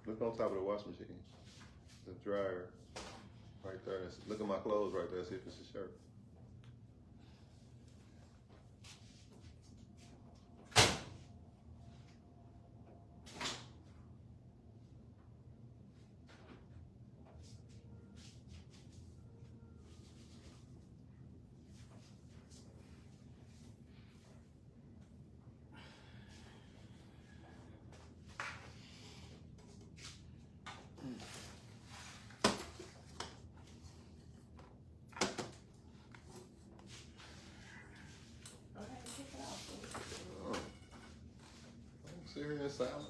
Look on top of the washing machine, the dryer, right there. Look at my clothes right there. See if it's a shirt. Okay, kick it off. Oh. Sit here in silence.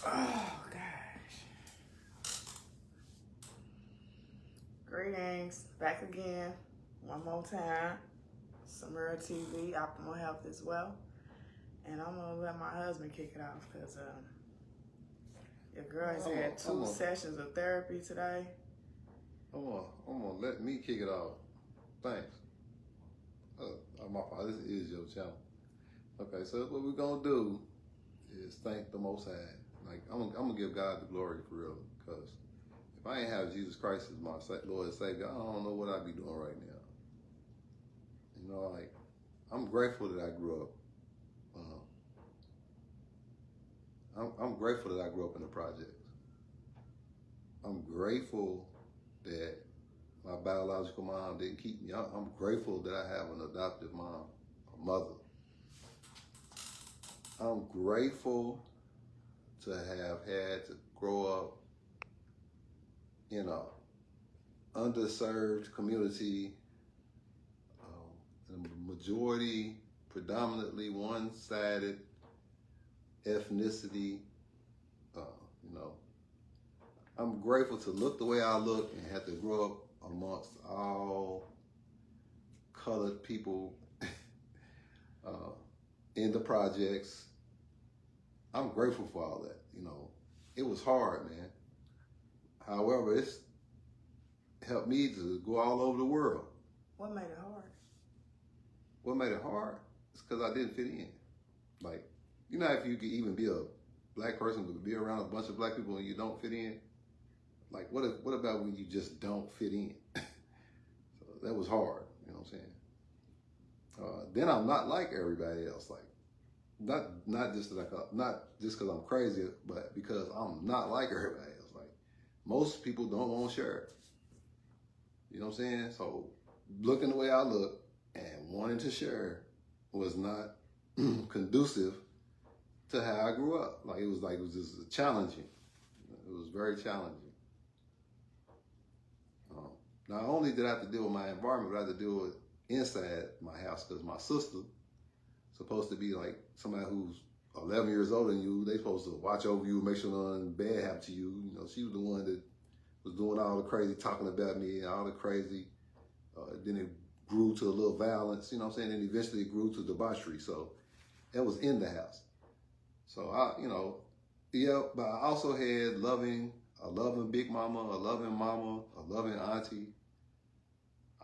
Oh gosh. Greetings, back again, one more time. Samira TV, Optimal Health as well. And I'm gonna let my husband kick it off because your girl has had two sessions of therapy today. I'm gonna let me kick it off. Thanks. My fault. This is your channel. Okay, so what we're gonna do is thank the Most High. Like I'm gonna give God the glory for real, because if I ain't have Jesus Christ as my Lord and Savior, I don't know what I'd be doing right now. You know, like I'm grateful that I grew up. I'm grateful that I grew up in the projects. I'm grateful that my biological mom didn't keep me. I'm grateful that I have an adoptive mom, a mother. I'm grateful to have had to grow up in a underserved community, a majority, predominantly one-sided ethnicity. You know, I'm grateful to look the way I look and have to grow up amongst all colored people in the projects. I'm grateful for all that. You know, it was hard, man. However, it's helped me to go all over the world. What made it hard? What made it hard? It's because I didn't fit in. Like, you know, if you could even be a black person, but be around a bunch of black people and you don't fit in. Like, what about when you just don't fit in? So that was hard. You know what I'm saying? Then I'm not like everybody else. Like, not just because I'm crazy, but because I'm not like everybody else. Like, most people don't want to share. You know what I'm saying? So looking the way I look and wanting to share was not conducive to how I grew up. Like, it was just challenging. It was very challenging. Not only did I have to deal with my environment, but I had to deal with inside my house, because my sister, supposed to be like somebody who's 11 years older than you, they supposed to watch over you, make sure nothing bad happened to you. You know, she was the one that was doing all the crazy talking about me and all the crazy. Then it grew to a little violence, you know what I'm saying? And eventually it grew to debauchery. So that was in the house. So but I also had a loving big mama, a loving auntie.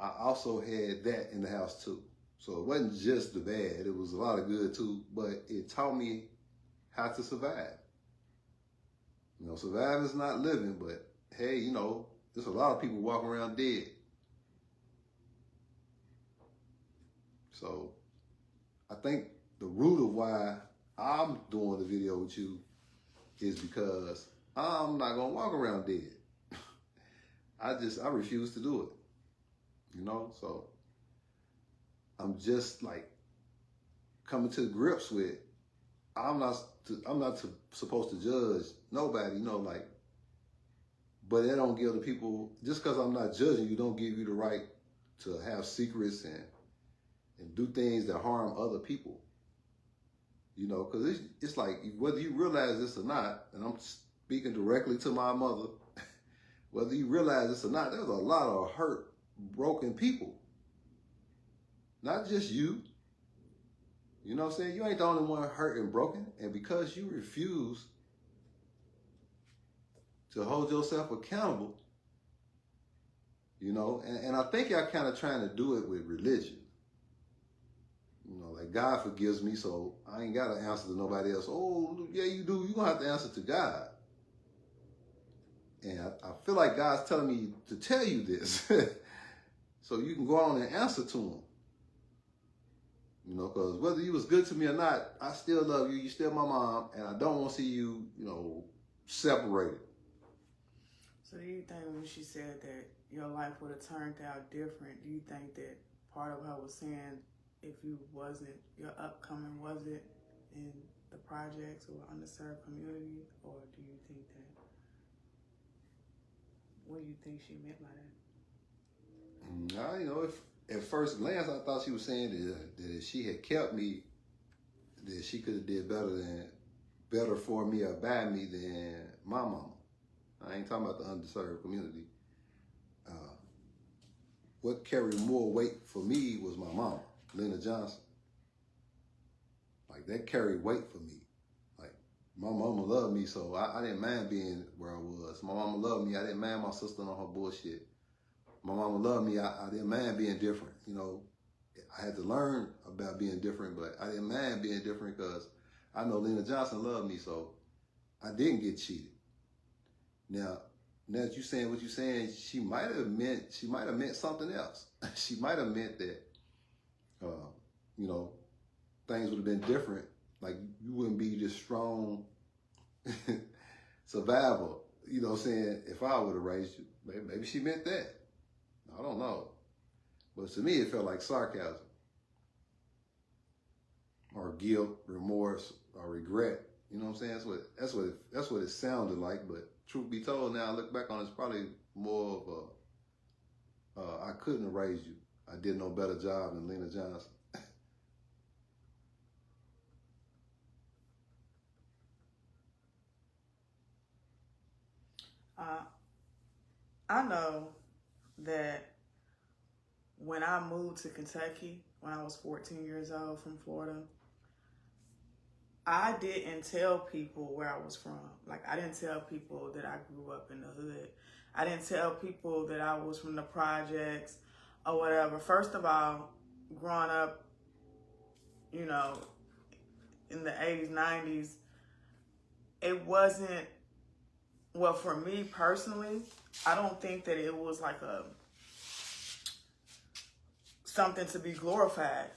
I also had that in the house too. So it wasn't just the bad, it was a lot of good too, but it taught me how to survive. You know, surviving is not living, but hey, you know, there's a lot of people walking around dead. So I think the root of why I'm doing the video with you is because I'm not gonna walk around dead. I refuse to do it. You know, so I'm just like coming to grips with I'm not supposed to judge nobody, you know, like, but it don't give the people, just because I'm not judging you, don't give you the right to have secrets and do things that harm other people. You know, because it's like, whether you realize this or not, and I'm speaking directly to my mother, whether you realize this or not, there's a lot of hurt, broken people. Not just you. You know what I'm saying? You ain't the only one hurt and broken. And because you refuse to hold yourself accountable, you know, and I think y'all kind of trying to do it with religion. You know, like God forgives me, so I ain't got to answer to nobody else. Oh, yeah, you do. You're going to have to answer to God. And I feel like God's telling me to tell you this. So you can go on and answer to him. You know, because whether you was good to me or not, I still love you. You're still my mom. And I don't want to see you, you know, separated. So do you think when she said that your life would have turned out different, do you think that part of her was saying if you wasn't, your upcoming wasn't in the projects or underserved community? Or do you think that, what do you think she meant by that? You know, if at first glance I thought she was saying that if she had kept me, that she could have did better for me or by me than my mama. I ain't talking about the underserved community. What carried more weight for me was my mama, Lena Johnson. Like, that carried weight for me. Like, my mama loved me, so I didn't mind being where I was. My mama loved me. I didn't mind my sister on her bullshit. My mama loved me. I didn't mind being different. You know, I had to learn about being different, but I didn't mind being different because I know Lena Johnson loved me, so I didn't get cheated. Now that you saying what you're saying, she might have meant something else. She might have meant that, you know, things would have been different. Like, you wouldn't be this strong survivor. You know what I'm saying? If I would have raised you, maybe she meant that. I don't know. But to me, it felt like sarcasm or guilt, remorse, or regret. You know what I'm saying? That's what it sounded like. But truth be told, now I look back on it, it's probably more of I couldn't have raised you. I did no better job than Lena Johnson. I know that when I moved to Kentucky, when I was 14 years old from Florida, I didn't tell people where I was from. Like, I didn't tell people that I grew up in the hood. I didn't tell people that I was from the projects or whatever. First of all, growing up, you know, in the 80s, 90s, it wasn't, well, for me personally, I don't think that it was like something to be glorified.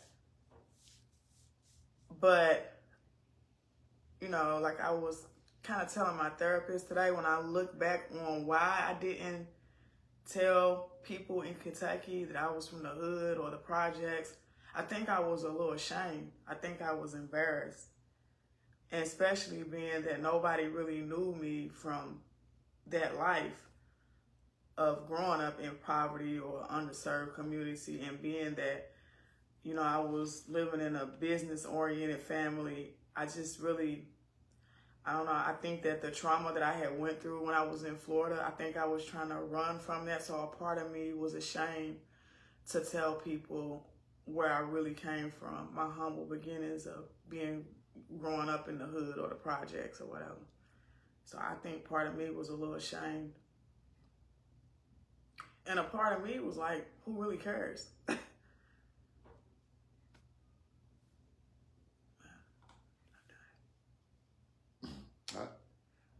But, you know, like I was kind of telling my therapist today, when I look back on why I didn't tell people in Kentucky that I was from the hood or the projects, I think I was a little ashamed. I think I was embarrassed. And especially being that nobody really knew me from that life of growing up in poverty or underserved community, and being that, you know, I was living in a business-oriented family. I just really, I don't know, I think that the trauma that I had went through when I was in Florida, I think I was trying to run from that. So a part of me was ashamed to tell people where I really came from, my humble beginnings of growing up in the hood or the projects or whatever. So I think part of me was a little ashamed. And a part of me was like, who really cares?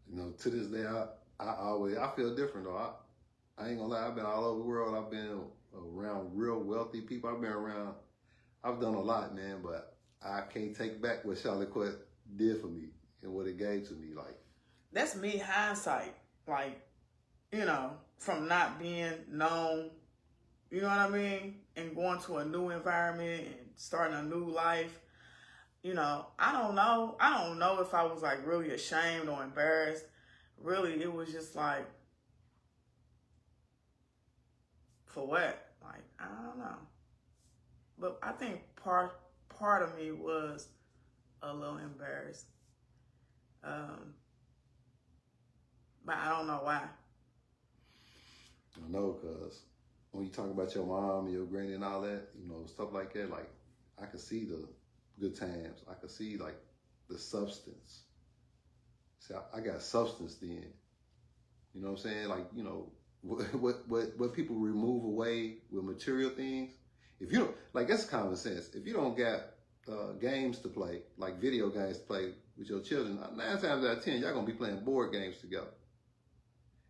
You know, to this day, I feel different though. I ain't gonna lie, I've been all over the world. I've been around real wealthy people. I've done a lot, man, but I can't take back what Charlotte Court did for me and what it gave to me. Like, that's me hindsight. Like, you know, from not being known, you know what I mean? And going to a new environment and starting a new life. You know, I don't know if I was like really ashamed or embarrassed. Really, it was just like, for what? Like, I don't know. But I think part of me was a little embarrassed. but I don't know why. I know, because when you talk about your mom and your granny and all that, you know, stuff like that, like, I can see the good times. I can see, like, the substance. See, I got substance then. You know what I'm saying? Like, you know, what people remove away with material things, if you don't, like, that's common sense. If you don't got games to play, like video games to play with your children, 9 times out of 10, y'all gonna be playing board games together.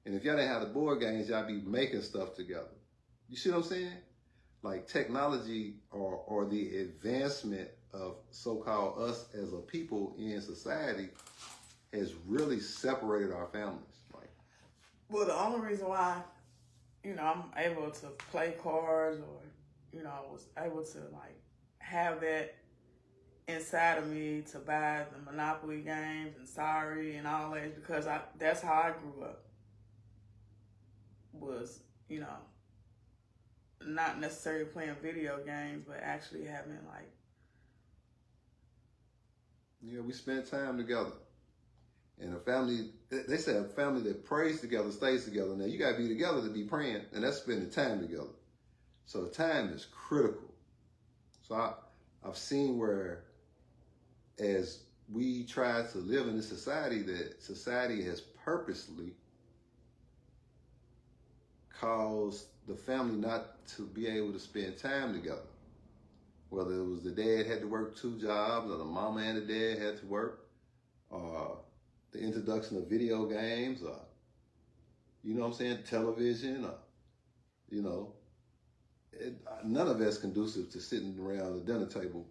And if y'all didn't have the board games, y'all be making stuff together. You see what I'm saying? Like, technology or the advancement of so-called us as a people in society has really separated our families. Like, Well, the only reason why, you know, I'm able to play cards or, you know, I was able to, like, have that inside of me to buy the Monopoly games and Sorry and all that, because that's how I grew up. Was, you know, not necessarily playing video games, but actually having, like... yeah, we spent time together. And a family, they say a family that prays together stays together. Now, you got to be together to be praying, and that's spending time together. So time is critical. So I've seen where, as we try to live in this society, that society has purposely caused the family not to be able to spend time together. Whether it was the dad had to work 2 jobs, or the mama and the dad had to work, or the introduction of video games, or, you know what I'm saying, television, or, you know, none of that's conducive to sitting around the dinner table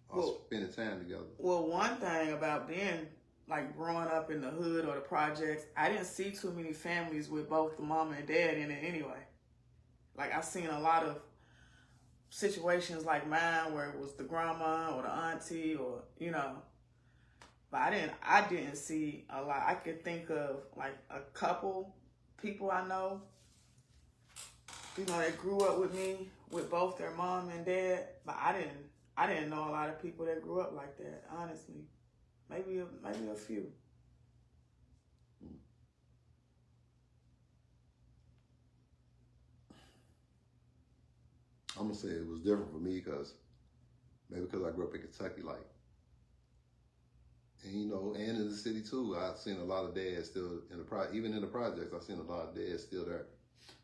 or spending time together. Well, one thing about being, like, growing up in the hood or the projects, I didn't see too many families with both the mama and dad in it anyway. Like, I've seen a lot of situations like mine where it was the grandma or the auntie, or, you know, but I didn't see a lot. I could think of, like, a couple people I know, you know, that grew up with me with both their mom and dad, but I didn't know a lot of people that grew up like that, honestly. Maybe a few. I'm gonna say it was different for me because maybe because I grew up in Kentucky, like, and, you know, and in the city too. I've seen a lot of dads still in the even in the projects. I've seen a lot of dads still there.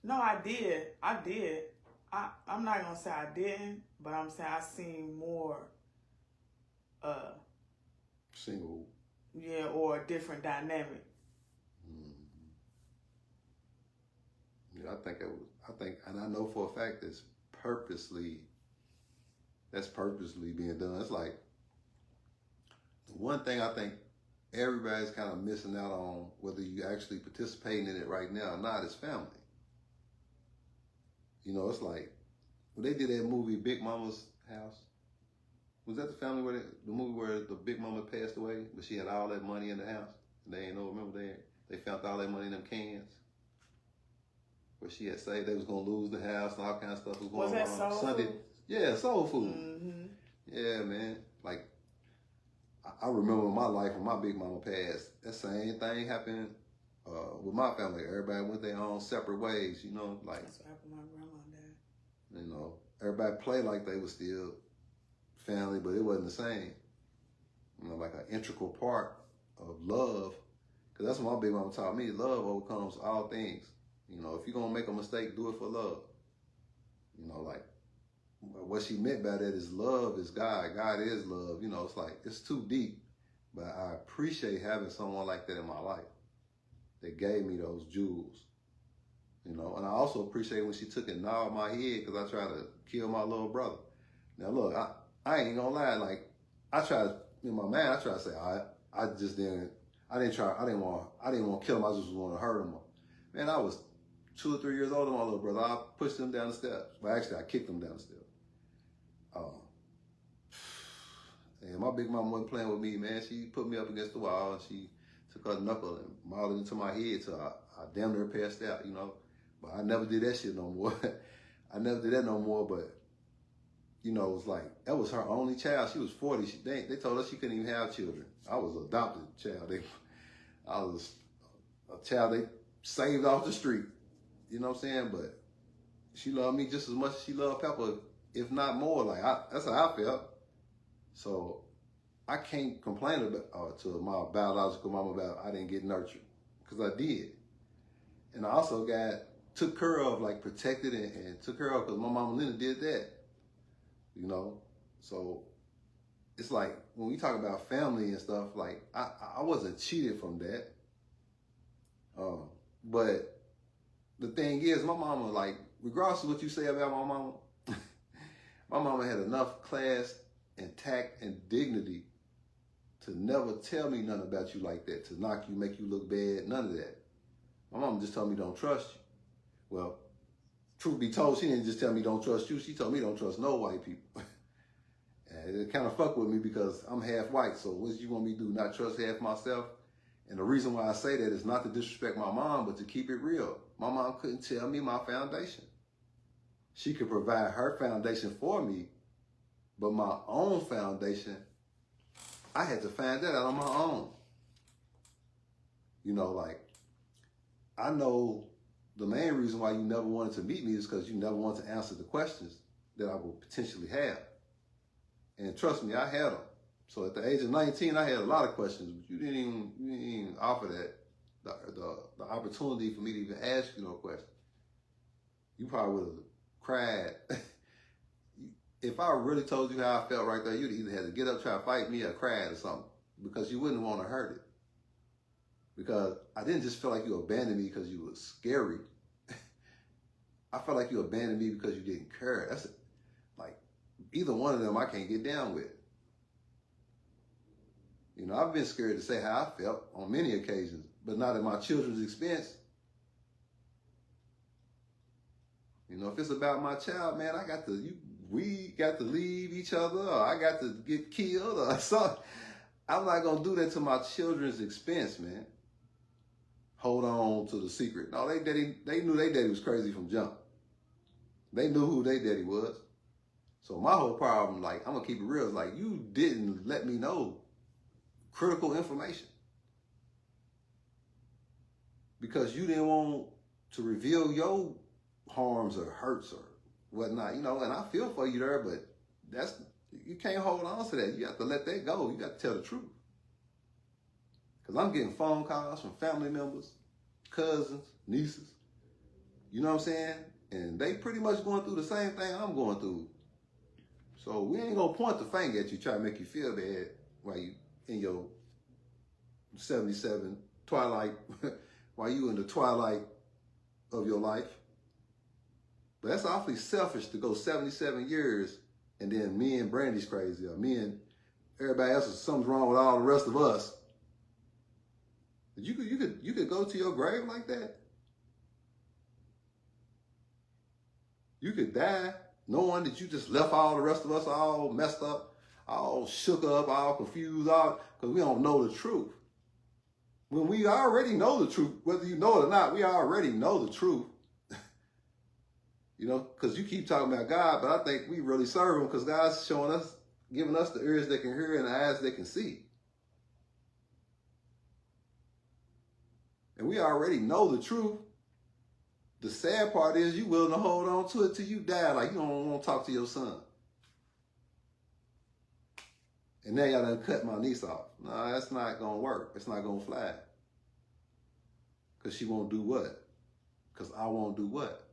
No, I did. I'm not gonna say I didn't, but I'm saying I seen more. Single. Yeah, or a different dynamic. Yeah, I think, and I know for a fact that's purposely being done. It's like, the one thing I think everybody's kind of missing out on, whether you actually participating in it right now or not, is family. You know, it's like, when they did that movie, Big Mama's House, was that the family where the movie where the Big Mama passed away, but she had all that money in the house? And they ain't know, remember they found all that money in them cans? Where she had said they was gonna lose the house and all kinds of stuff was going that on. Soul Sunday, Food? Yeah, Soul Food. Mm-hmm. Yeah, man. Like, I remember my life when my Big Mama passed. That same thing happened with my family. Everybody went their own separate ways. You know, like, That's what happened to my grandma and dad. you know, everybody played like they was still family, but it wasn't the same. You know, like an integral part of love. Because that's what my Big Mama taught me. Love overcomes all things. You know, if you're going to make a mistake, do it for love. You know, like, what she meant by that is love is God. God is love. You know, it's like, it's too deep. But I appreciate having someone like that in my life that gave me those jewels. You know, and I also appreciate when she took and gnawed my head because I tried to kill my little brother. Now, look, I ain't gonna lie. Like, I tried, in my mind, I tried to say, I didn't want to kill him. I just want to hurt him. Man, I was 2 or 3 years older than my little brother. I pushed him down the steps. Well, actually, I kicked him down the steps. And my big mama wasn't playing with me, man. She put me up against the wall and she took her knuckle and mauled it into my head till I damn near passed out, you know. But I never did that shit no more. I never did that no more, but, you know, it was like, that was her only child. She was 40. They told her she couldn't even have children. I was an adopted child. a child they saved off the street. You know what I'm saying? But she loved me just as much as she loved Pepper, if not more. Like that's how I felt. So I can't complain about to my biological mama about I didn't get nurtured, because I did. And I also took care of, like protected and took care of, because my mama Linda did that. You know, so it's like when we talk about family and stuff, like I wasn't cheated from that. But the thing is, my mama, like, regardless of what you say about my mama, my mama had enough class and tact and dignity to never tell me nothing about you like that, to knock you, make you look bad, none of that. My mama just told me don't trust you. Well, truth be told, she didn't just tell me don't trust you, she told me don't trust no white people. And it kind of fucked with me because I'm half white, so what you want me to do, not trust half myself? And the reason why I say that is not to disrespect my mom, but to keep it real. My mom couldn't tell me my foundation. She could provide her foundation for me, but my own foundation, I had to find that out on my own. You know, like, I know the main reason why you never wanted to meet me is because you never wanted to answer the questions that I would potentially have. And trust me, I had them. So at the age of 19, I had a lot of questions, but you didn't even offer that, the opportunity for me to even ask you no question. You probably would have cried. If I really told you how I felt right there, you'd either had to get up, try to fight me, or cry or something, because you wouldn't want to hurt it. Because I didn't just feel like you abandoned me because you were scary. I felt like you abandoned me because you didn't care. That's like, either one of them I can't get down with. You know, I've been scared to say how I felt on many occasions, but not at my children's expense. You know, if it's about my child, man, we got to leave each other, or I got to get killed or something. I'm not going to do that to my children's expense, man. Hold on to the secret. No, they knew their daddy was crazy from jump. They knew who their daddy was. So my whole problem, like, I'm going to keep it real, is like, you didn't let me know critical information because you didn't want to reveal your harms or hurts or whatnot, you know, and I feel for you there, but you can't hold on to that. You have to let that go. You got to tell the truth. Because I'm getting phone calls from family members, cousins, nieces, you know what I'm saying? And they pretty much going through the same thing I'm going through. So we ain't going to point the finger at you, try to make you feel bad while you in your 77 twilight, while you in the twilight of your life. But that's awfully selfish to go 77 years and then me and Brandy's crazy, or me and everybody else, something's wrong with all the rest of us. You could go to your grave like that. You could die knowing that you just left all the rest of us all messed up, all shook up, all confused, because we don't know the truth. When we already know the truth, whether you know it or not, we already know the truth. You know, because you keep talking about God, but I think we really serve him because God's showing us, giving us the ears that can hear and the eyes that can see. And we already know the truth. The sad part is you willing to hold on to it till you die, like you don't want to talk to your son. And now y'all done cut my niece off. No, that's not going to work. It's not going to fly. Because she won't do what? Because I won't do what?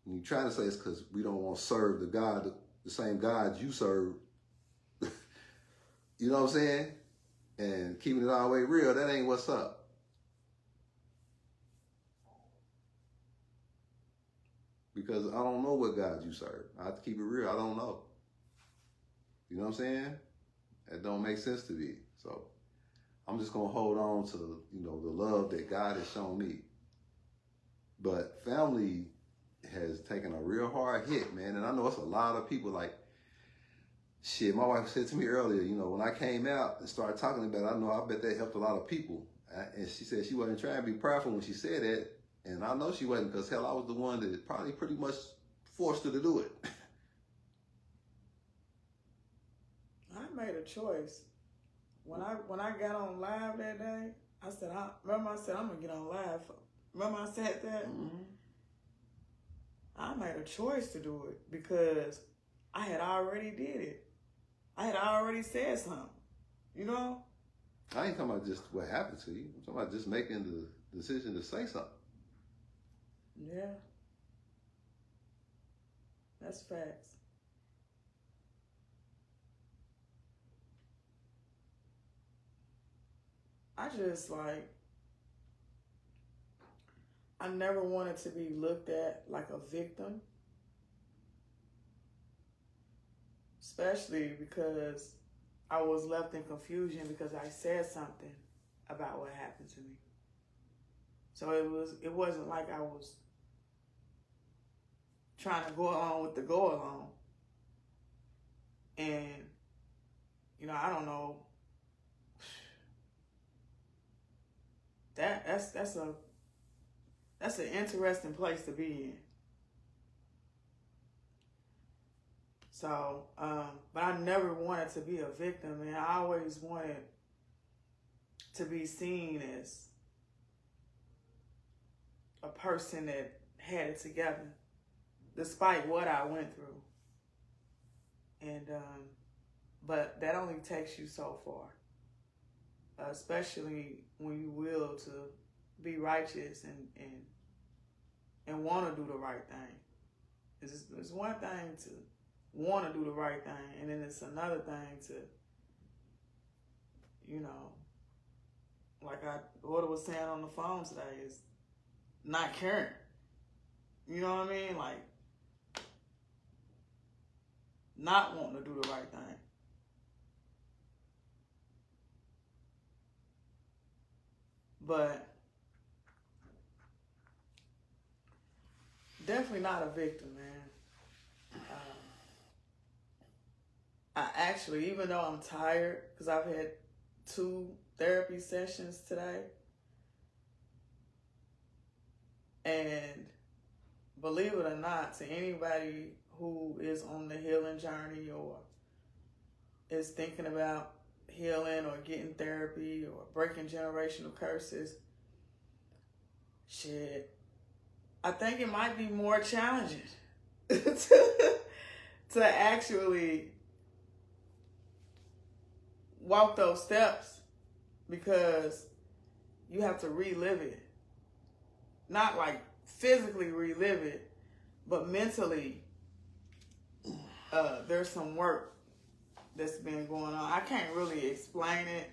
And you trying to say it's because we don't want to serve the same God you serve. You know what I'm saying? And keeping it all the way real, that ain't what's up. Because I don't know what God you serve. I have to keep it real. I don't know. You know what I'm saying? That don't make sense to me. So I'm just going to hold on to, the love that God has shown me. But family has taken a real hard hit, man. And I know it's a lot of people like, shit, my wife said to me earlier, when I came out and started talking about it, I bet that helped a lot of people. And she said she wasn't trying to be prideful when she said that. And I know she wasn't, because hell, I was the one that probably pretty much forced her to do it. I made a choice when I got on live that day, I said, I'm gonna get on live. Remember I said that? Mm-hmm. I made a choice to do it because I had already did it. I had already said something, you know? I ain't talking about just what happened to you. I'm talking about just making the decision to say something. Yeah. That's facts. I just I never wanted to be looked at like a victim. Especially because I was left in confusion because I said something about what happened to me. So it wasn't like I was trying to go along with the go along. And, you know, I don't know. That's an interesting place to be in. So, but I never wanted to be a victim, and I always wanted to be seen as a person that had it together, despite what I went through. And, but that only takes you so far, especially when you will to be righteous and want to do the right thing. It's one thing to want to do the right thing, and then it's another thing to, you know, like what I was saying on the phone today, is not caring. You know what I mean? Like, not wanting to do the right thing. But definitely not a victim, man. I actually, even though I'm tired, because I've had 2 therapy sessions today, and believe it or not, to anybody who is on the healing journey or is thinking about healing or getting therapy or breaking generational curses, shit, I think it might be more challenging to actually walk those steps, because you have to relive it. Not like physically relive it, but mentally, there's some work that's been going on. I can't really explain it.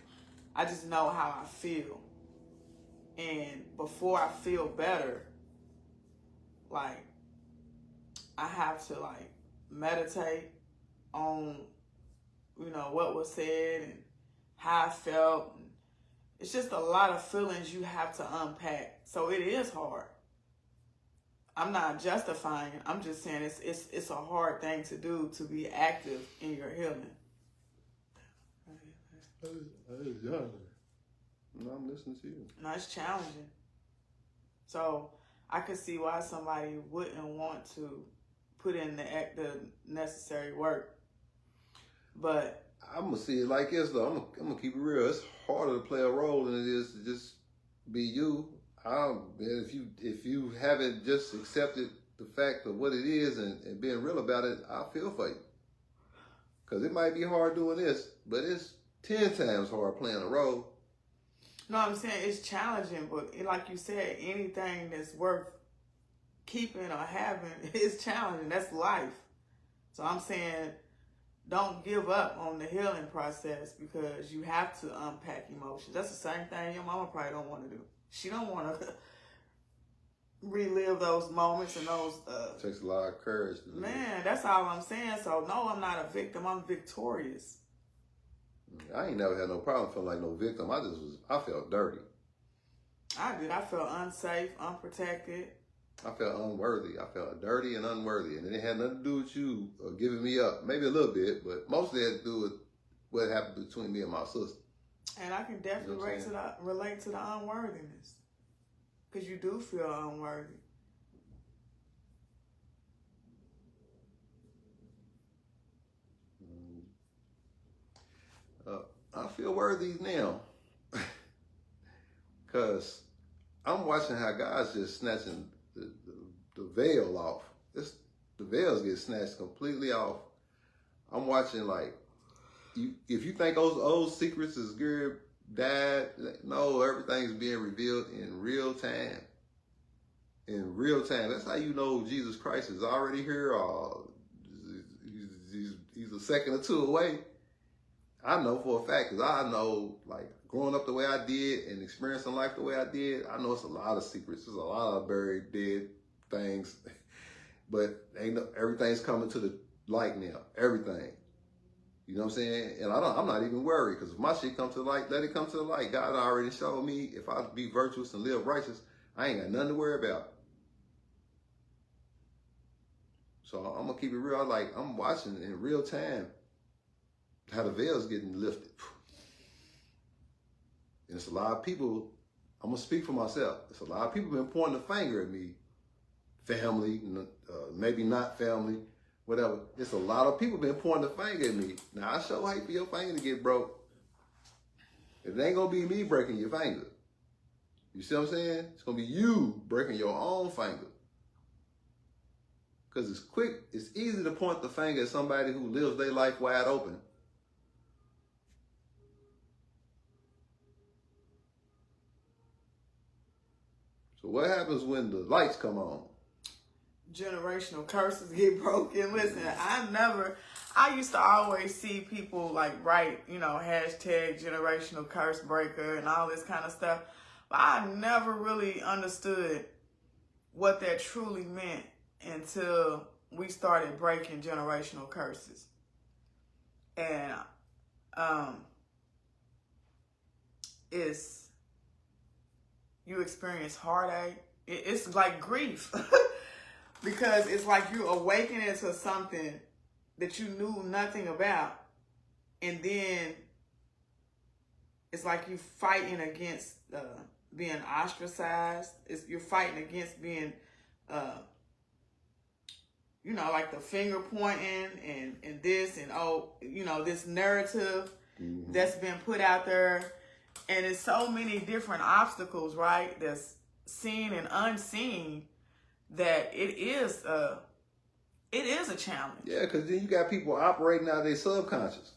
I just know how I feel. And before I feel better, like, I have to like meditate on, you know, what was said and how I felt. And it's just a lot of feelings you have to unpack. So it is hard. I'm not justifying it. I'm just saying it's a hard thing to do, to be active in your healing. No, I'm listening to you. No, it's challenging. So I could see why somebody wouldn't want to put in the necessary work. But I'm gonna see it like this though. I'm gonna keep it real. It's harder to play a role than it is to just be you. If you haven't just accepted the fact of what it is and being real about it, I feel for you. Because it might be hard doing this, but it's 10 times hard playing a role. no, I'm saying it's challenging, but like you said, anything that's worth keeping or having is challenging. That's life. So I'm saying, don't give up on the healing process, because you have to unpack emotions. That's the same thing your mama probably don't want to do. She don't want to relive those moments and those. It takes a lot of courage to do it. Man, that's all I'm saying. So no, I'm not a victim. I'm victorious. I ain't never had no problem feeling like no victim. I felt dirty. I did. I felt unsafe, unprotected. I felt unworthy. I felt dirty and unworthy. And it had nothing to do with you or giving me up. Maybe a little bit, but mostly it had to do with what happened between me and my sister. And I can definitely relate to the unworthiness. Because you do feel unworthy. I feel worthy now. Because I'm watching how God's just snatching the veil off. The veils get snatched completely off. I'm watching like, if you think those old secrets is good, died, no, everything's being revealed in real time. In real time. That's how you know Jesus Christ is already here, or he's a second or two away. I know for a fact, because I know, like, growing up the way I did and experiencing life the way I did, I know it's a lot of secrets. There's a lot of buried, dead things. But everything's coming to the light now. Everything. You know what I'm saying? And I'm not even worried, because if my shit comes to the light, let it come to the light. God already showed me if I be virtuous and live righteous, I ain't got nothing to worry about. So I'm going to keep it real. I'm watching in real time how the veil's getting lifted. And it's a lot of people, I'm going to speak for myself. It's a lot of people been pointing the finger at me. Family, maybe not family, whatever. It's a lot of people been pointing the finger at me. Now, I sure hate for your finger to get broke. It ain't going to be me breaking your finger. You see what I'm saying? It's going to be you breaking your own finger. Because it's easy to point the finger at somebody who lives their life wide open. So what happens when the lights come on? Generational curses get broken. Listen, I used to always see people like write, hashtag generational curse breaker and all this kind of stuff. But I never really understood what that truly meant until we started breaking generational curses. And you experience heartache. It's like grief. Because it's like you're awakening to something that you knew nothing about. And then it's like you fighting against being ostracized. You're fighting against being, like the finger pointing and this and, this narrative that's been put out there. And it's so many different obstacles, right? That's seen and unseen, that it is a challenge. Yeah, because then you got people operating out of their subconscious.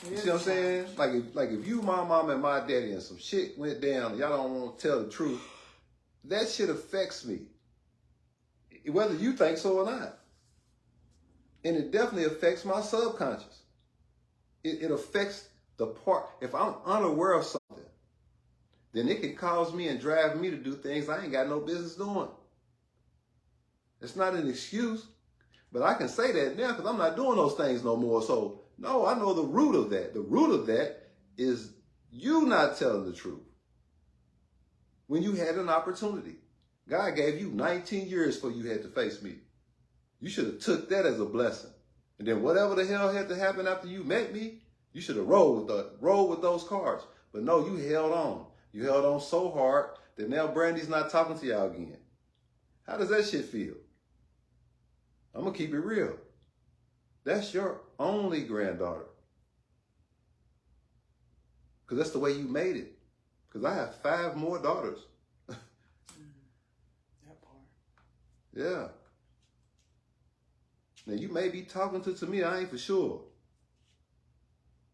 You see what I'm saying? Like if you, my mom, and my daddy, and some shit went down, and y'all don't want to tell the truth, that shit affects me, whether you think so or not. And it definitely affects my subconscious. It affects the part. If I'm unaware of something, then it can cause me and drive me to do things I ain't got no business doing. It's not an excuse, but I can say that now because I'm not doing those things no more. So, no, I know the root of that. The root of that is you not telling the truth. When you had an opportunity. God gave you 19 years before you had to face me. You should have took that as a blessing. And then whatever the hell had to happen after you met me, you should have rolled with those cards. But no, you held on. You held on so hard that now Brandy's not talking to y'all again. How does that shit feel? I'm going to keep it real. That's your only granddaughter. Because that's the way you made it. Because I have 5 more daughters. That part. Yeah. Now, you may be talking to me, I ain't for sure.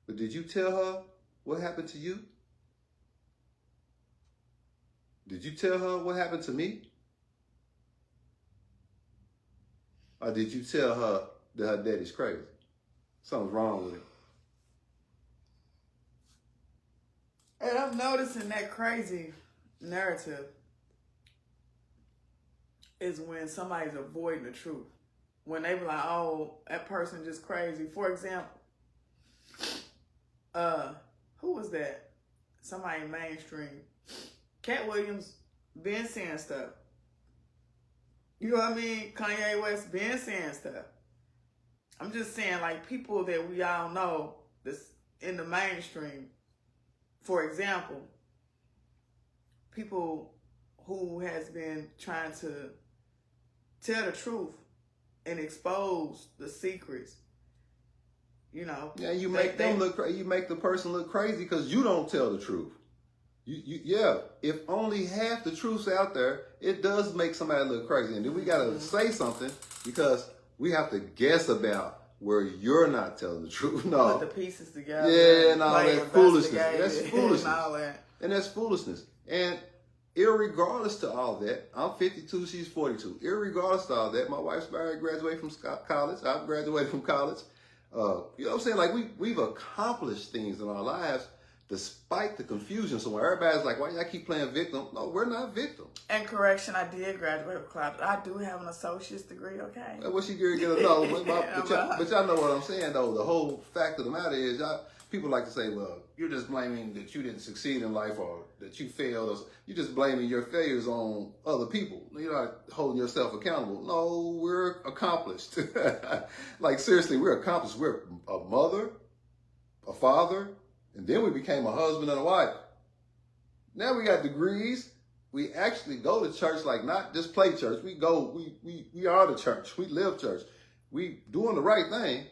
But did you tell her what happened to you? Did you tell her what happened to me? Or did you tell her that her daddy's crazy? Something's wrong with him. And I'm noticing that crazy narrative is when somebody's avoiding the truth. When they be like, oh, that person just crazy. For example, who was that? Somebody mainstream. Cat Williams been saying stuff. You know what I mean? Kanye West been saying stuff. I'm just saying, like, people that we all know that's in the mainstream. For example, people who has been trying to tell the truth and expose the secrets you know. Yeah, you make them look. You make the person look crazy because you don't tell the truth. Yeah. If only half the truth's out there, it does make somebody look crazy, and then we gotta say something because we have to guess about where you're not telling the truth. No, put the pieces together. Yeah, no, that's foolishness. That's foolishness, and all that. And that's foolishness. And irregardless to all that, I'm 52, she's 42. Irregardless to all that, my wife's married, graduated from college. I've graduated from college. You know what I'm saying? Like we've accomplished things in our lives despite the confusion. So when everybody's like, why y'all keep playing victim? No, we're not victims. And correction, I did graduate from college. I do have an associate's degree, okay? What she get to know. But y'all know what I'm saying, though. The whole fact of the matter is, people like to say, well, you're just blaming that you didn't succeed in life or that you failed. Or you're just blaming your failures on other people. You're not holding yourself accountable. No, we're accomplished. Like, seriously, we're accomplished. We're a mother, a father, and then we became a husband and a wife. Now we got degrees. We actually go to church, like not just play church. We go, we are the church. We live church. We doing the right thing,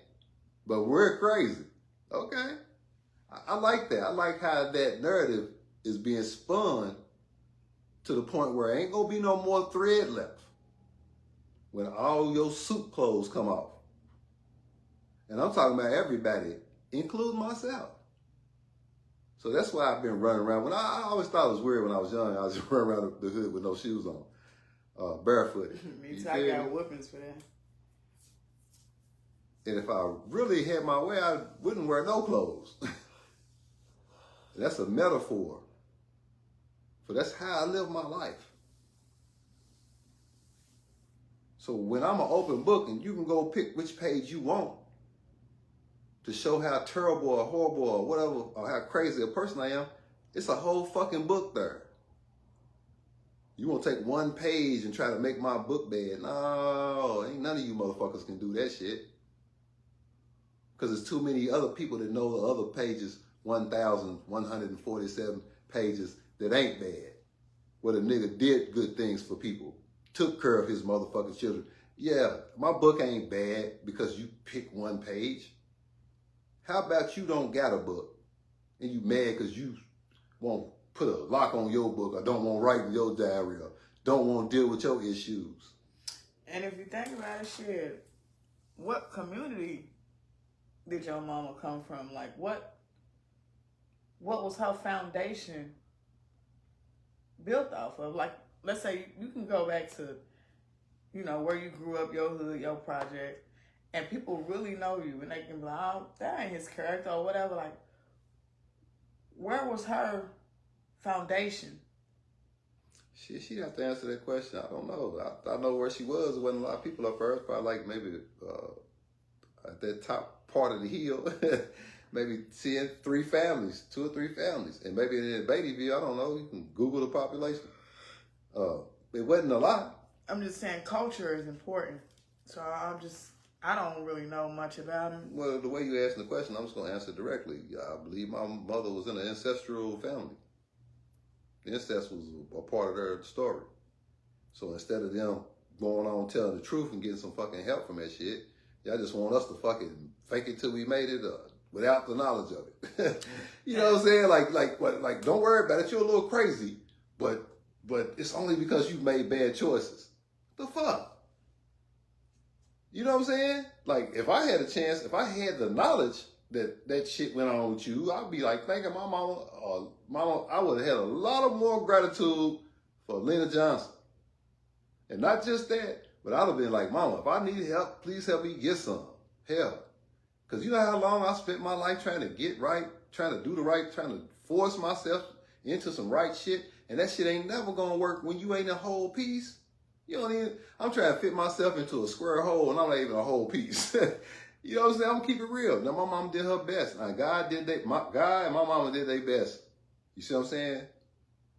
but we're crazy. Okay? I like that. I like how that narrative is being spun to the point where ain't gonna be no more thread left when all your suit clothes come off. And I'm talking about everybody, including myself. So that's why I've been running around. When I always thought it was weird when I was young. I was just running around the hood with no shoes on, barefoot. Me too. I got whoopings for that. And if I really had my way, I wouldn't wear no clothes. That's a metaphor. But that's how I live my life. So when I'm an open book and you can go pick which page you want to show how terrible or horrible or whatever, or how crazy a person I am, it's a whole fucking book there. You want to take one page and try to make my book bad? No, ain't none of you motherfuckers can do that shit. Because there's too many other people that know the other pages, 1,147 pages that ain't bad. Where the nigga did good things for people, took care of his motherfucking children. Yeah, my book ain't bad because you pick one page. How about you don't got a book and you mad because you won't put a lock on your book or don't want to write in your diary or don't want to deal with your issues? And if you think about it, shit, what community did your mama come from? Like, what was her foundation built off of? Like, let's say you can go back to, you know, where you grew up, your hood, your project, and people really know you, and they can be like, oh, that ain't his character or whatever. Like, where was her foundation? She'd have to answer that question. I don't know. I know where she was. There wasn't a lot of people up first, probably like maybe at that top part of the hill, maybe seeing 3 families, 2 or 3 families. And maybe in Beattyville, I don't know, you can Google the population. It wasn't a lot. I'm just saying culture is important. So I don't really know much about him. Well, the way you asked the question, I'm just going to answer directly. I believe my mother was in an ancestral family. Incest was a part of their story. So instead of them going on telling the truth and getting some fucking help from that shit, y'all just want us to fucking fake it till we made it without the knowledge of it. You know what I'm saying? Like, don't worry about it. You're a little crazy, but it's only because you made bad choices. The fuck? You know what I'm saying? Like, if I had a chance, if I had the knowledge that shit went on with you, I'd be like thanking my mama. Mama, I would have had a lot of more gratitude for Lena Johnson. And not just that, but I'd have been like, Mama, if I need help, please help me get some help. Because you know how long I spent my life trying to get right, trying to do the right, trying to force myself into some right shit. And that shit ain't never going to work when you ain't a whole piece. You don't even, I'm trying to fit myself into a square hole and I'm not even a whole piece. You know what I'm saying? I'm going to keep it real. Now, my mom did her best. Now, God and my mama did their best. You see what I'm saying?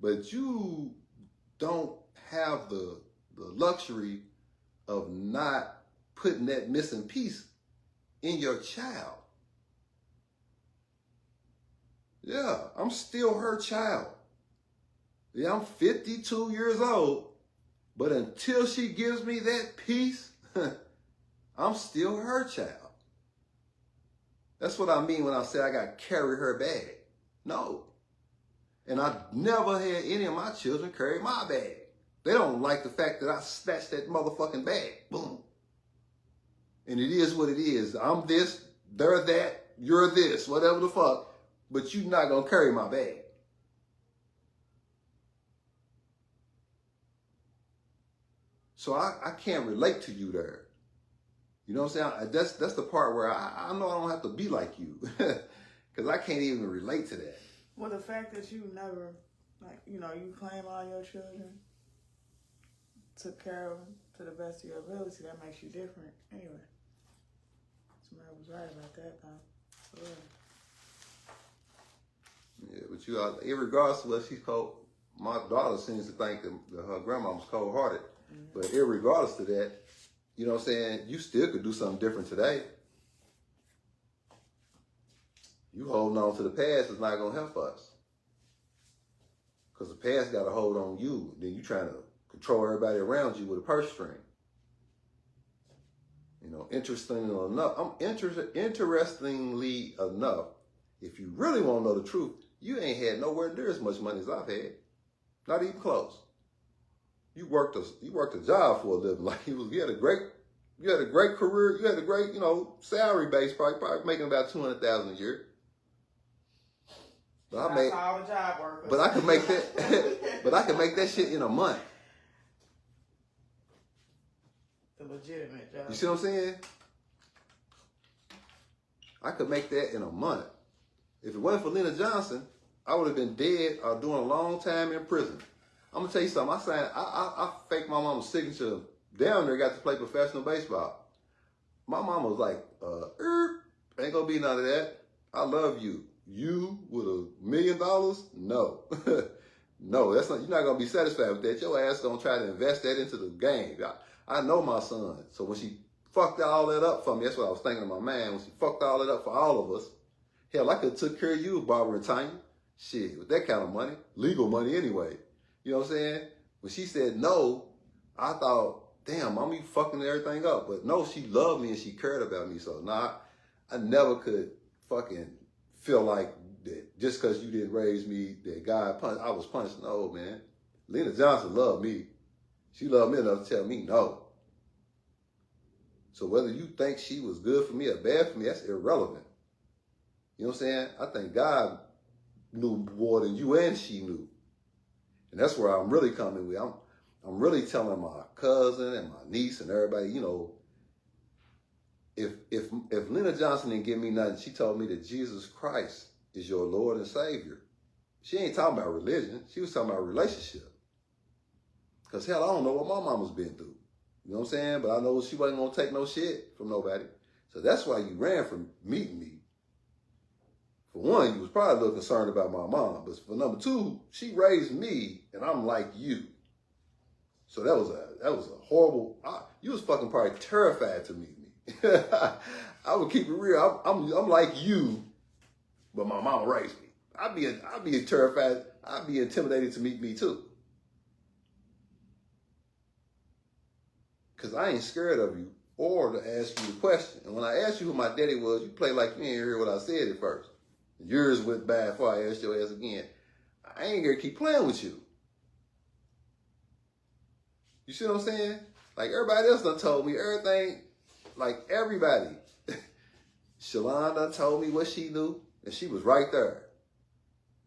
But you don't have the luxury of not putting that missing piece in your child. Yeah, I'm still her child. Yeah, I'm 52 years old, but until she gives me that piece, I'm still her child. That's what I mean when I say I got to carry her bag. No. And I never had any of my children carry my bag. They don't like the fact that I snatched that motherfucking bag. Boom. And it is what it is. I'm this, they're that, you're this, whatever the fuck. But you're not going to carry my bag. So I can't relate to you there. You know what I'm saying? That's the part where I know I don't have to be like you. Because I can't even relate to that. Well, the fact that you never, like, you know, you claim all your children, took care of them to the best of your ability, that makes you different. Anyway, somebody was right about that, though. Yeah, but you are, irregardless of what she's cold, my daughter seems to think that her grandma was cold-hearted. Mm-hmm. But irregardless of that, you know what I'm saying, you still could do something different today. You holding on to the past is not going to help us. Because the past got a hold on you. Then you trying to control everybody around you with a purse string. You know, interestingly enough, if you really want to know the truth, you ain't had nowhere near as much money as I've had. Not even close. You worked a job for a living. Like you had a great career. You had a great, salary base, probably making about $200,000 a year. But all the job workers. But I could make that. But I could make that shit in a month. The legitimate job. You see what I'm saying? I could make that in a month. If it wasn't for Lena Johnson, I would have been dead or doing a long time in prison. I'm gonna tell you something. I faked my mama's signature. Down there, got to play professional baseball. My mama was like, ain't gonna be none of that. I love you. You with $1 million? No. No, that's not. You're not gonna be satisfied with that. Your ass gonna try to invest that into the game. I know my son. So when she fucked all that up for me, that's what I was thinking in my mind. When she fucked all that up for all of us, hell, I could have took care of you, Barbara and Tanya. Shit, with that kind of money, legal money anyway. You know what I'm saying? When she said no, I thought, damn, mama, you fucking everything up. But no, she loved me and she cared about me. So I never could fucking feel like that just because you didn't raise me, that God punished, I was punished. No, man. Lena Johnson loved me. She loved me enough to tell me no. So whether you think she was good for me or bad for me, that's irrelevant. You know what I'm saying? I think God knew more than you and she knew. And that's where I'm really coming with. I'm really telling my cousin and my niece and everybody, if Lena Johnson didn't give me nothing, she told me that Jesus Christ is your Lord and Savior. She ain't talking about religion. She was talking about relationship. Because hell, I don't know what my mama's been through. You know what I'm saying? But I know she wasn't going to take no shit from nobody. So that's why you ran from meeting me. For one, you was probably a little concerned about my mom. But for number two, she raised me, and I'm like you. So that was a horrible. You was fucking probably terrified to meet me. I would keep it real. I'm like you, but my mama raised me. I'd be terrified. I'd be intimidated to meet me too. Because I ain't scared of you or to ask you the question. And when I asked you who my daddy was, you play like you ain't hear what I said at first. Yours went by before I asked your ass again. I ain't gonna keep playing with you. You see what I'm saying? Like everybody else done told me everything. Like everybody. Shalon done told me what she knew, and she was right there.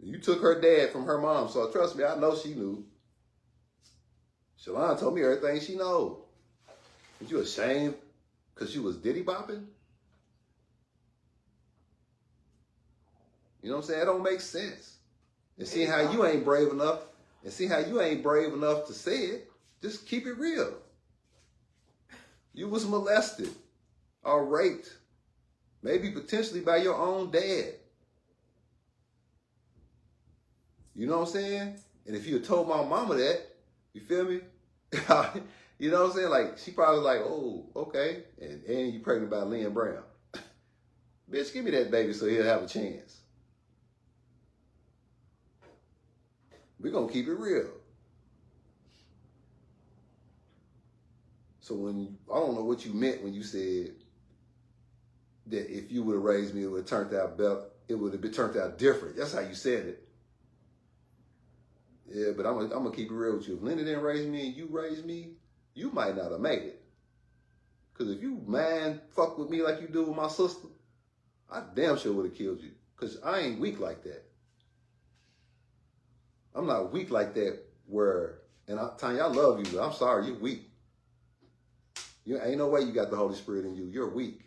You took her dad from her mom, so trust me, I know she knew. Shalon told me everything she knows. Are you ashamed because you was diddy bopping? You know what I'm saying? That don't make sense. And see how you ain't brave enough, to say it, just keep it real. You was molested or raped, maybe potentially by your own dad. You know what I'm saying? And if you had told my mama that, you feel me? You know what I'm saying? Like, she probably was like, oh, okay. And you pregnant by Lynn Brown. Bitch, give me that baby so he'll have a chance. We're going to keep it real. So I don't know what you meant when you said, that if you would have raised me, it would have turned out better. It would have been turned out different. That's how you said it. Yeah, but I'm gonna keep it real with you. If Linda didn't raise me and you raised me, you might not have made it. Cause if you fuck with me like you do with my sister, I damn sure would have killed you. Cause I ain't weak like that. I'm not weak like that. Tanya, I love you, but I'm sorry, you're weak. You ain't no way you got the Holy Spirit in you. You're weak.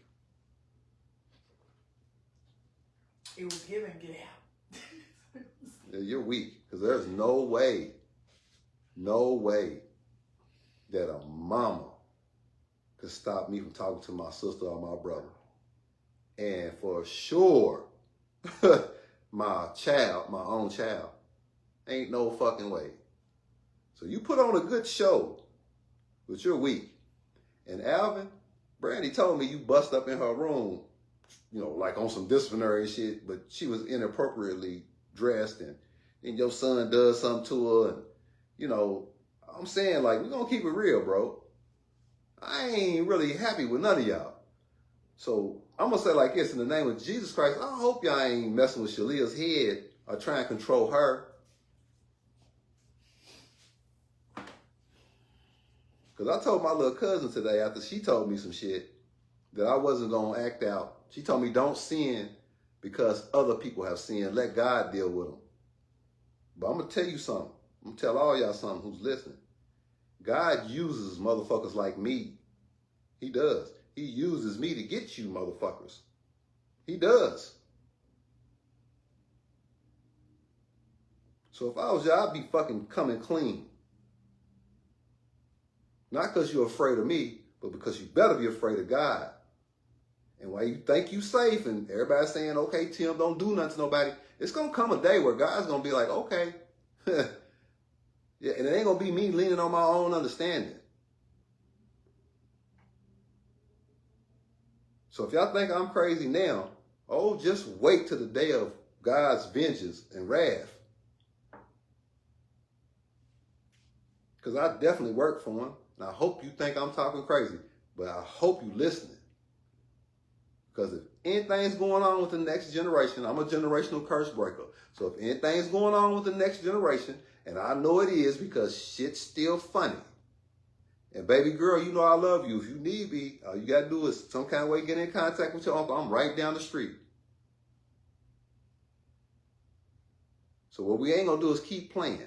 It was given, get out. Yeah, you're weak. Because there's no way that a mama could stop me from talking to my sister or my brother. And for sure, my own child, ain't no fucking way. So you put on a good show, but you're weak. And Alvin, Brandy told me you bust up in her room, like on some disciplinary shit, but she was inappropriately dressed and your son does something to her. And, I'm saying, like, we're going to keep it real, bro. I ain't really happy with none of y'all. So I'm going to say like this, in the name of Jesus Christ, I hope y'all ain't messing with Shalea's head or trying to control her. Because I told my little cousin today, after she told me some shit, that I wasn't going to act out. She told me don't sin because other people have sinned. Let God deal with them. But I'm going to tell you something. I'm going to tell all y'all something who's listening. God uses motherfuckers like me. He does. He uses me to get you motherfuckers. He does. So if I was y'all, I'd be fucking coming clean. Not because you're afraid of me, but because you better be afraid of God. And while you think you safe and everybody's saying, okay, Tim, don't do nothing to nobody, it's going to come a day where God's going to be like, okay. Yeah, and it ain't going to be me leaning on my own understanding. So if y'all think I'm crazy now, just wait till the day of God's vengeance and wrath. Because I definitely work for him. And I hope you think I'm talking crazy, but I hope you listening. Because if anything's going on with the next generation, I'm a generational curse breaker. So if anything's going on with the next generation, and I know it is because shit's still funny. And baby girl, you know I love you. If you need me, all you got to do is some kind of way get in contact with your uncle. I'm right down the street. So what we ain't going to do is keep playing.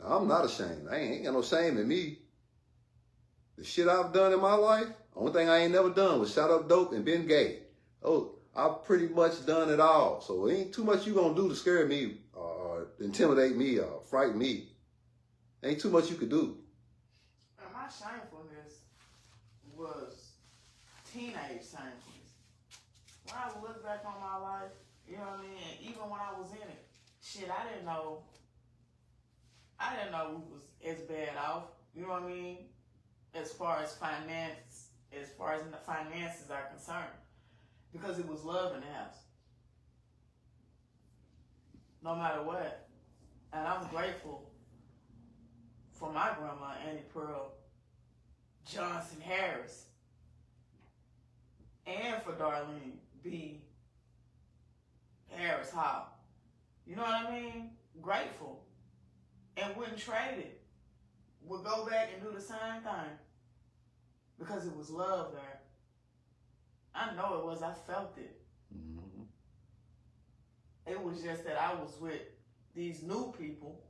I'm not ashamed. I ain't got no shame in me. The shit I've done in my life, only thing I ain't never done was shot up dope and been gay. I've pretty much done it all. So it ain't too much you gonna do to scare me or intimidate me or frighten me. Ain't too much you could do. My shamefulness was teenage shamefulness. When I look back on my life, you know what I mean? And even when I was in it, shit, I didn't know we was as bad off. You know what I mean? As far as the finances are concerned. Because it was love in the house. No matter what. And I'm grateful for my grandma, Annie Pearl Johnson Harris. And for Darlene B. Harris Hall. You know what I mean? Grateful. And wouldn't trade it. Would go back and do the same thing. Because it was love there. I know it was. I felt it. Mm-hmm. It was just that I was with these new people,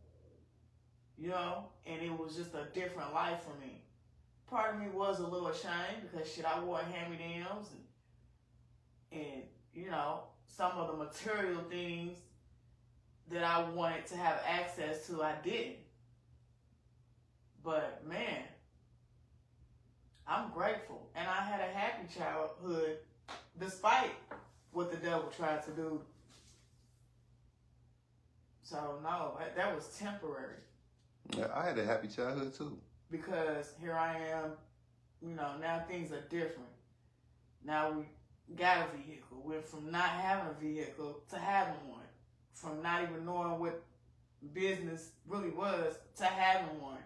and it was just a different life for me. Part of me was a little ashamed because shit, I wore hand-me-downs and some of the material things that I wanted to have access to, I didn't. But man, I'm grateful. And I had a happy childhood despite what the devil tried to do. So no, that was temporary. Yeah, I had a happy childhood too. Because here I am, now things are different. Now we got a vehicle. Went from not having a vehicle to having one. From not even knowing what business really was to having one.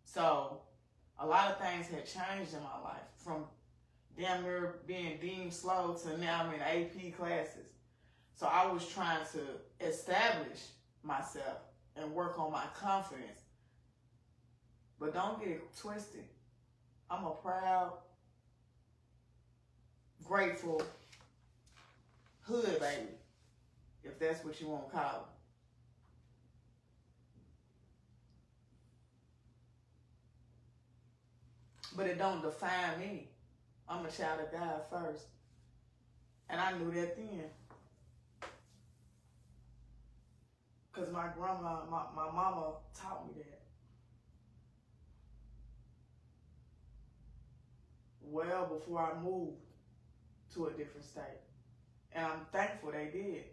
So a lot of things had changed in my life. From damn near being deemed slow to now I'm in AP classes. So I was trying to establish myself and work on my confidence. But don't get it twisted. I'm a proud, grateful hood baby, if that's what you want to call it. But it don't define me. I'm a child of God first. And I knew that then. Because my grandma, my mama taught me that. Well before I moved to a different state. And I'm thankful they did.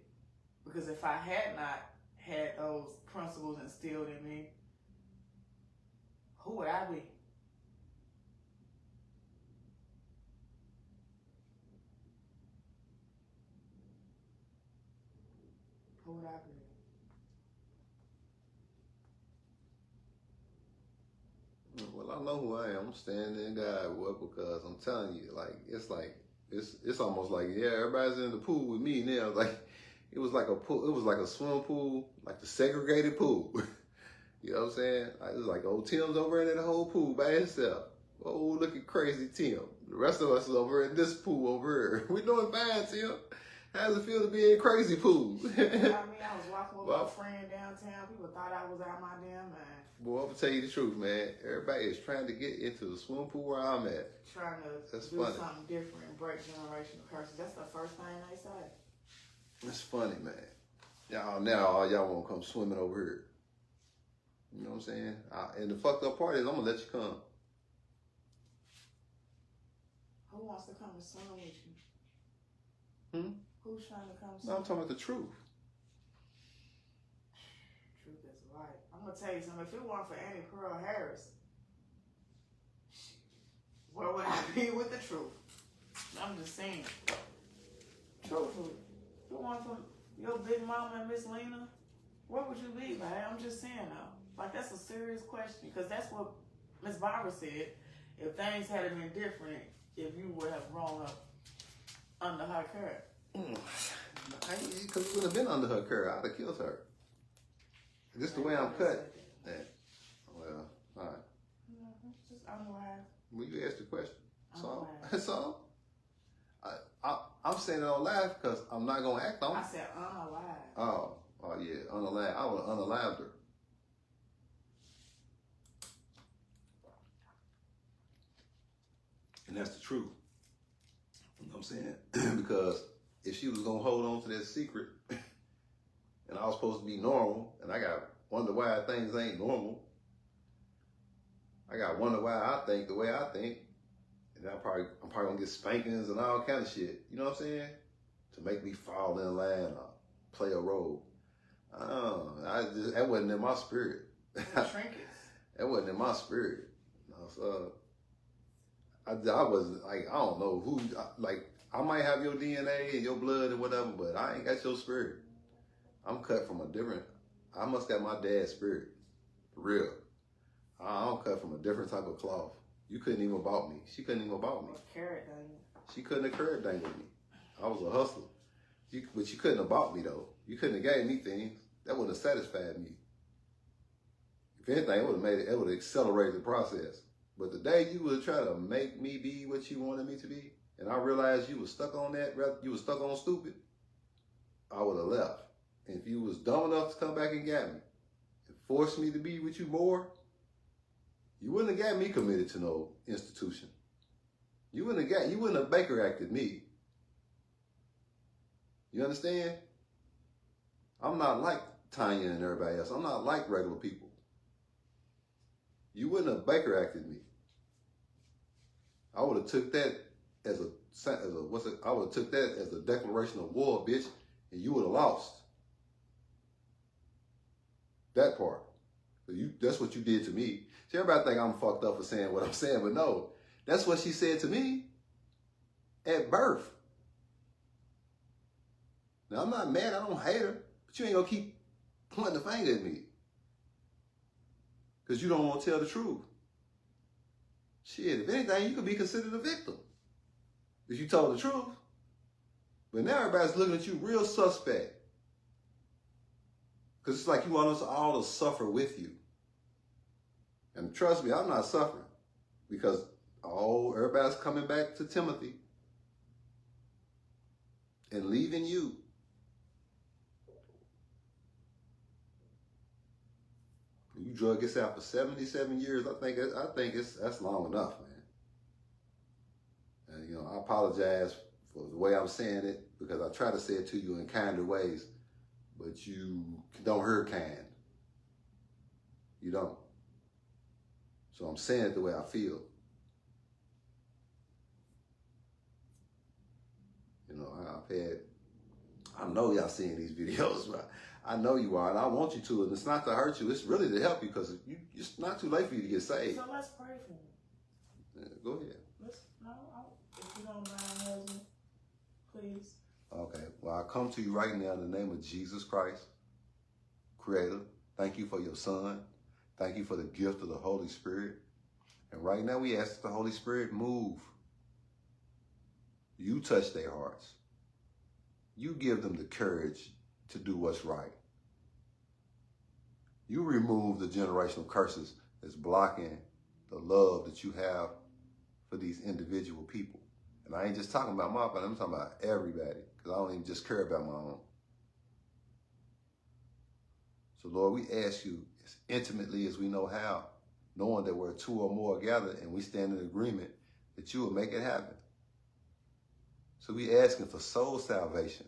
Because if I had not had those principles instilled in me, who would I be? Who would I be? Well, I know who I am. I'm standing in God, what? Because I'm telling you, it's almost like, yeah, everybody's in the pool with me now. Like, it was like a pool. It was like a swimming pool, like the segregated pool. You know what I'm saying? It was like old Tim's over in the whole pool by himself. Oh, looking crazy Tim. The rest of us is over in this pool over here. We doing fine, Tim. How does it feel to be in crazy pool? I mean, I was walking with my friend downtown. People thought I was out my damn mind. Boy, I'm gonna tell you the truth, man. Everybody is trying to get into the swimming pool where I'm at. Trying to do something different and break generational curses. That's the first thing they say. It's funny, man. Now all y'all want to come swimming over here. You know what I'm saying? And the fucked up part is I'm gonna let you come. Who wants to come and swim with you? Who's trying to come swim? No, I'm talking about the truth. Truth is light. I'm gonna tell you something. If it weren't for Annie Pearl Harris, where would I be with the truth? I'm just saying. Truthfully, if it weren't for your big mama and Miss Lena, where would you be, man? I'm just saying though. Like, that's a serious question, because that's what Miss Barbara said. If things had been different, if you would have grown up under her care. Because it would have been under her care. I'd have killed her. Just the way I'm cut. Yeah. Well, all right. Just unwise. Well, you asked the question. That's all. I'm saying it on live because I'm not going to act on it. I said unalive. Oh, yeah, unalive. I would have unalived her. And that's the truth. You know what I'm saying? Because if she was going to hold on to that secret, and I was supposed to be normal, and I got wonder why things ain't normal. I got wonder why I think the way I think. And I'm probably going to get spankings and all kind of shit. You know what I'm saying? To make me fall in line or play a role. That wasn't in my spirit. Trinkets. That wasn't in my spirit. You know, so I wasn't, like, I don't know who, like, I might have your DNA and your blood and whatever, but I ain't got your spirit. I'm cut from a different, I must have my dad's spirit. For real. I'm cut from a different type of cloth. You couldn't even bought me. She couldn't even bought me. She couldn't have carrot dangled me. I was a hustler. But you couldn't have bought me, though. You couldn't have gave me things. That wouldn't have satisfied me. If anything, it would have accelerated the process. But the day you would try to make me be what you wanted me to be, and I realized you was stuck on that, you was stuck on stupid, I would have left. And if you was dumb enough to come back and get me, and force me to be with you more, you wouldn't have got me committed to no institution. You wouldn't have Baker acted me. You understand? I'm not like Tanya and everybody else. I'm not like regular people. You wouldn't have Baker acted me. I would have took that as I would have took that as a declaration of war, bitch, and you would have lost. That part. That's what you did to me. See, everybody think I'm fucked up for saying what I'm saying, but no. That's what she said to me at birth. Now, I'm not mad. I don't hate her. But you ain't going to keep pointing the finger at me. Because you don't want to tell the truth. Shit, if anything, you could be considered a victim. if you told the truth. But now everybody's looking at you real suspect. Because it's like you want us all to suffer with you. And trust me, I'm not suffering. Because, everybody's coming back to Timothy and leaving you. You drug this out for 77 years. I think that's long enough, man. And I apologize for the way I'm saying it because I try to say it to you in kinder ways, but you don't hear kind. You don't. So I'm saying it the way I feel. I know y'all seeing these videos, but I know you are, and I want you to, and it's not to hurt you. It's really to help you because it's not too late for you to get saved. So let's pray for him. Yeah, go ahead. If you don't mind, husband, please. Okay. Well, I come to you right now in the name of Jesus Christ, Creator. Thank you for your Son. Thank you for the gift of the Holy Spirit. And right now we ask that the Holy Spirit move. You touch their hearts. You give them the courage to do what's right. You remove the generational curses that's blocking the love that you have for these individual people. And I ain't just talking about my family, I'm talking about everybody, because I don't even just care about my own. So Lord, we ask you as intimately as we know how, knowing that we're two or more gathered and we stand in agreement, that you will make it happen. So we asking for soul salvation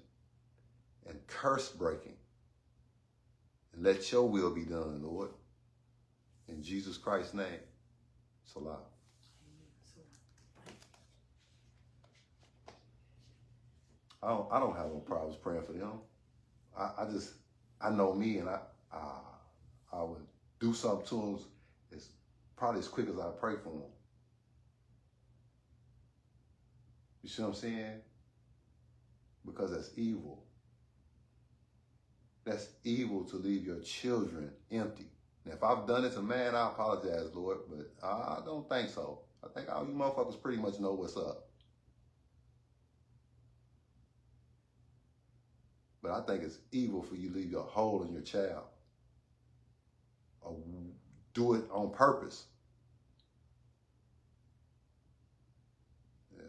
and curse breaking. And let your will be done, Lord. In Jesus Christ's name. Salah. I don't have no problems praying for them. I know me, and I would do something to them probably as quick as I pray for them. You see what I'm saying? Because that's evil. That's evil to leave your children empty. Now, if I've done it to man, I apologize, Lord, but I don't think so. I think all you motherfuckers pretty much know what's up. But I think it's evil for you to leave your hold on your child. Or do it on purpose. Yeah.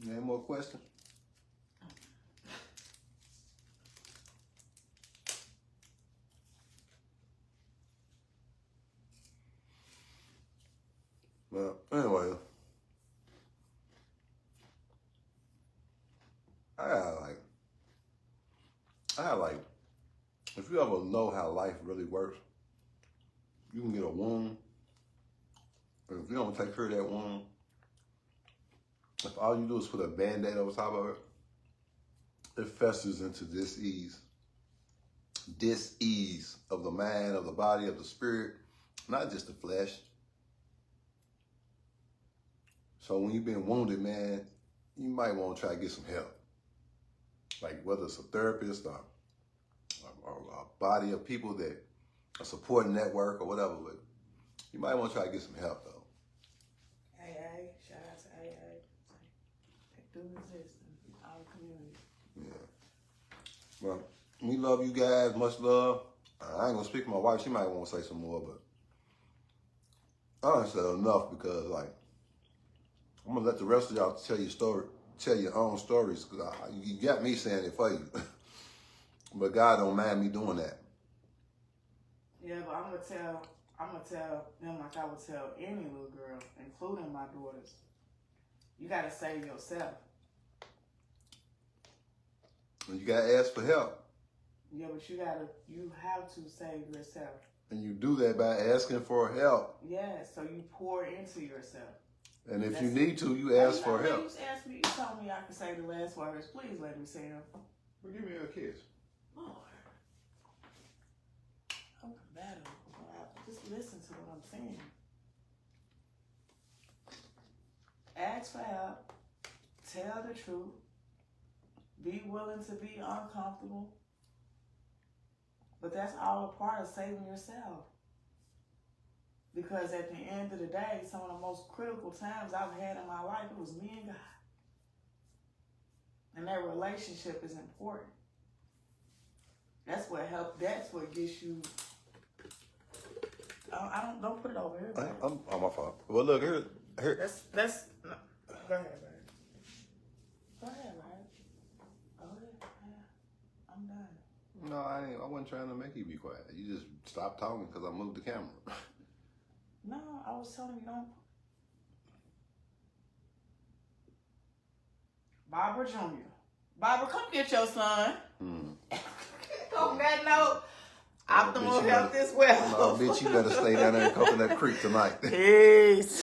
Any more questions? Well, anyway, I have like, if you ever know how life really works, you can get a wound, and if you don't take care of that wound, if all you do is put a Band-Aid over top of it, it festers into dis-ease. Dis-ease of the mind, of the body, of the spirit, not just the flesh. So when you've been wounded, man, you might want to try to get some help. Like whether it's a therapist or a body of people that a support network or whatever, but you might want to try to get some help though. AA, shout out to AA. They do exist in our community. Yeah. Well, we love you guys, much love. I ain't gonna speak for my wife, she might want to say some more, but I done said enough because like, I'm gonna let the rest of y'all tell your own stories, because you got me saying it for you. But God don't mind me doing that. Yeah, but I'm gonna tell them like I would tell any little girl, including my daughters. You gotta save yourself. And you gotta ask for help. Yeah, but you have to save yourself. And you do that by asking for help. Yeah, so you pour into yourself. And if you need to, you ask for help. You told me I could say the last words. Please let me say them. Well, give me a kiss. Lord. I'm combative. Just listen to what I'm saying. ask for help. Tell the truth. Be willing to be uncomfortable. But that's all a part of saving yourself. Because at the end of the day, some of the most critical times I've had in my life, it was me and God. And that relationship is important. That's what helps. That's what gets you. Don't put it over here. Babe. I'm on my fault. Well, look here. That's. No. Go ahead, babe. Go ahead, babe. Go ahead. Yeah, I'm done. No, I wasn't trying to make you be quiet. You just stopped talking because I moved the camera. No, I was telling you don't. Barbara Jr. Barbara, come get your son. On that note, optimal health is well. No, bitch, you better stay down there in Coconut Creek tonight. Peace.